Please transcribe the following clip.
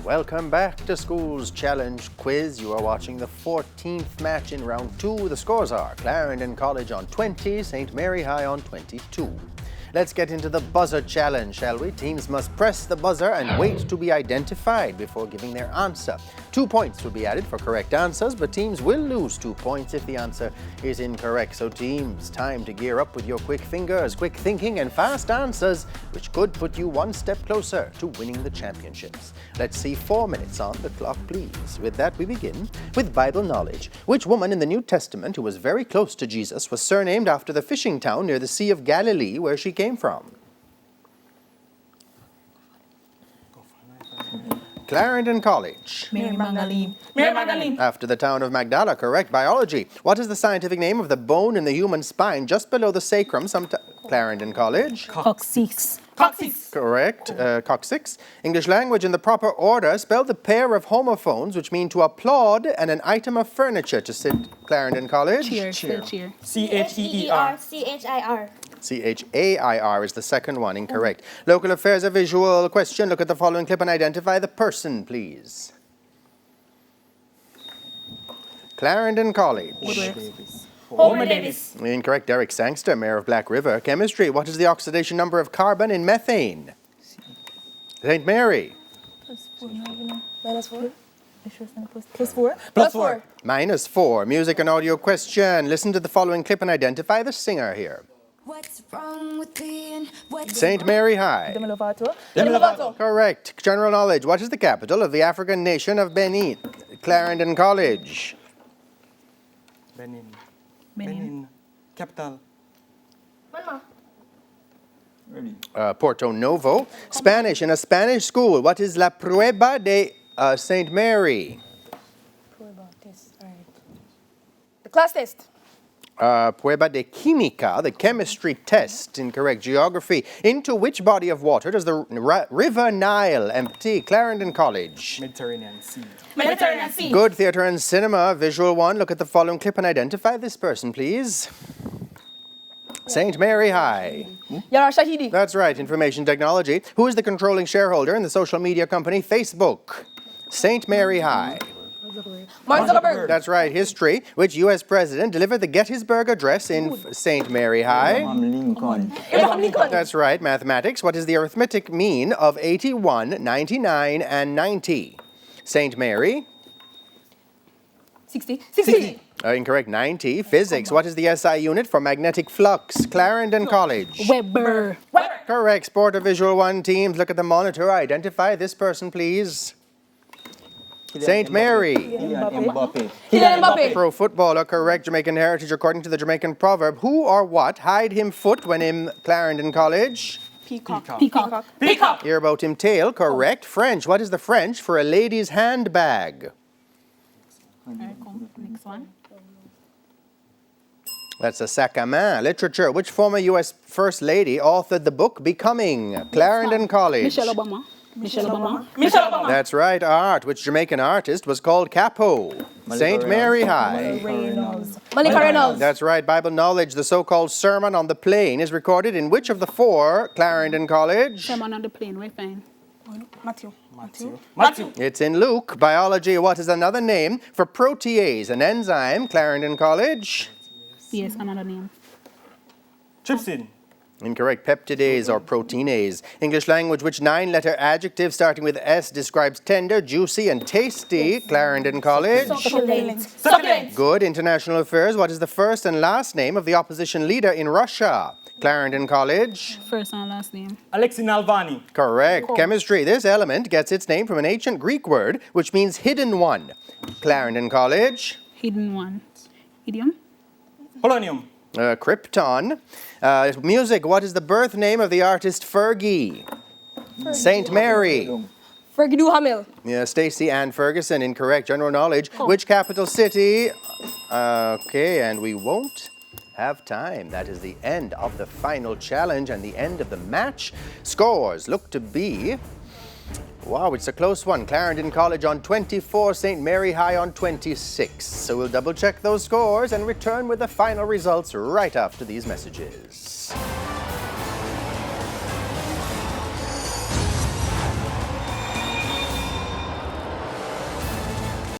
Welcome back to School's Challenge Quiz. You are watching the 14th match in round 2. The scores are Clarendon College on 20, St. Mary High on 22. Let's get into the buzzer challenge, shall we? Teams must press the buzzer and wait to be identified before giving their answer. 2 points will be added for correct answers, but teams will lose 2 points if the answer is incorrect. So teams, time to gear up with your quick fingers, quick thinking and fast answers, which could put you one step closer to winning the championships. Let's see 4 minutes on the clock, please. With that, we begin with Bible knowledge. Which woman in the New Testament who was very close to Jesus was surnamed after the fishing town near the Sea of Galilee where she came from? Clarendon College. Mary Magdalene. Mary Magdalene. After the town of Magdala, correct. Biology. What is the scientific name of the bone in the human spine just below the sacrum? Clarendon College. Coccyx. Coccyx. Correct. Coccyx. English language in the proper order. Spell the pair of homophones which mean to applaud and an item of furniture to sit. Clarendon College. Cheer. Cheer. Cheer. C-H-E-E-R. C-H-I-R. C-H-A-I-R is the second one, incorrect. Local affairs, a visual question. Look at the following clip and identify the person, please. Clarendon College. Homer Davis. Incorrect. Derek Sangster, Mayor of Black River. Chemistry, what is the oxidation number of carbon in methane? St. Mary. Minus 4. Plus 4. Plus 4. Minus 4. Music and audio question. Listen to the following clip and identify the singer here. What's wrong with being St. Mary High. Demi Lovato. Demi Lovato. Correct. General knowledge. What is the capital of the African nation of Benin? Clarendon College. Benin. Capital. Porto Novo. Spanish. In a Spanish school, what is La Prueba de St. Mary? The class test. Prueba de Química, the chemistry test. Incorrect. Geography. Into which body of water does the River Nile empty? Clarendon College. Mediterranean Sea. Mediterranean Sea. Good. Theatre and cinema. Visual one. Look at the following clip and identify this person, please. St. Mary High. Yara Shahidi. That's right. Information technology. Who is the controlling shareholder in the social media company Facebook? St. Mary High. Mark Zuckerberg. That's right. History. Which U.S. president delivered the Gettysburg Address in St. Mary High? Abraham Lincoln. That's right. Mathematics. What is the arithmetic mean of 81, 99, and 90? St. Mary? 60. Incorrect. 90. Physics. What is the SI unit for magnetic flux? Clarendon College. Weber. Correct. Sport or visual one teams. Look at the monitor. Identify this person, please. St. Mary. Kylian Mbappe. Pro footballer, correct. Jamaican heritage according to the Jamaican proverb. Who or what hide him foot when in Clarendon College? Peacock. Peacock. Hear about him tail, correct. French, what is the French for a lady's handbag? Next one. That's a sac à main. Literature, which former U.S. First Lady authored the book Becoming? Clarendon College. Michelle Obama. Michelle Obama. Michelle Obama. That's right. Art, which Jamaican artist was called Capo? St. Mary High. Monica Reynolds. That's right. Bible knowledge, the so-called Sermon on the Plain is recorded in which of the 4 Clarendon College? Sermon on the Plain. We find Matthew. It's in Luke. Biology, what is another name for protease, an enzyme? Clarendon College. yes, another name. Trypsin. Incorrect. Peptidase or proteinase. English language, which 9-letter adjective starting with S describes tender, juicy, and tasty? Clarendon College. Succulent. Good. International affairs, what is the first and last name of the opposition leader in Russia? Clarendon College. First and last name. Alexei Navalny. Correct. Chemistry, this element gets its name from an ancient Greek word which means hidden one. Clarendon College. Hidden one. Idiom. Polonium. Krypton. Music, what is the birth name of the artist Fergie? St. Mary. Fergie Duhamel. Stacey Ann Ferguson, incorrect. General knowledge, which capital city? Okay, and we won't have time. That is the end of the final challenge and the end of the match. Scores look to be, wow, it's a close one. Clarendon College on 24, St. Mary High on 26. So we'll double check those scores and return with the final results right after these messages.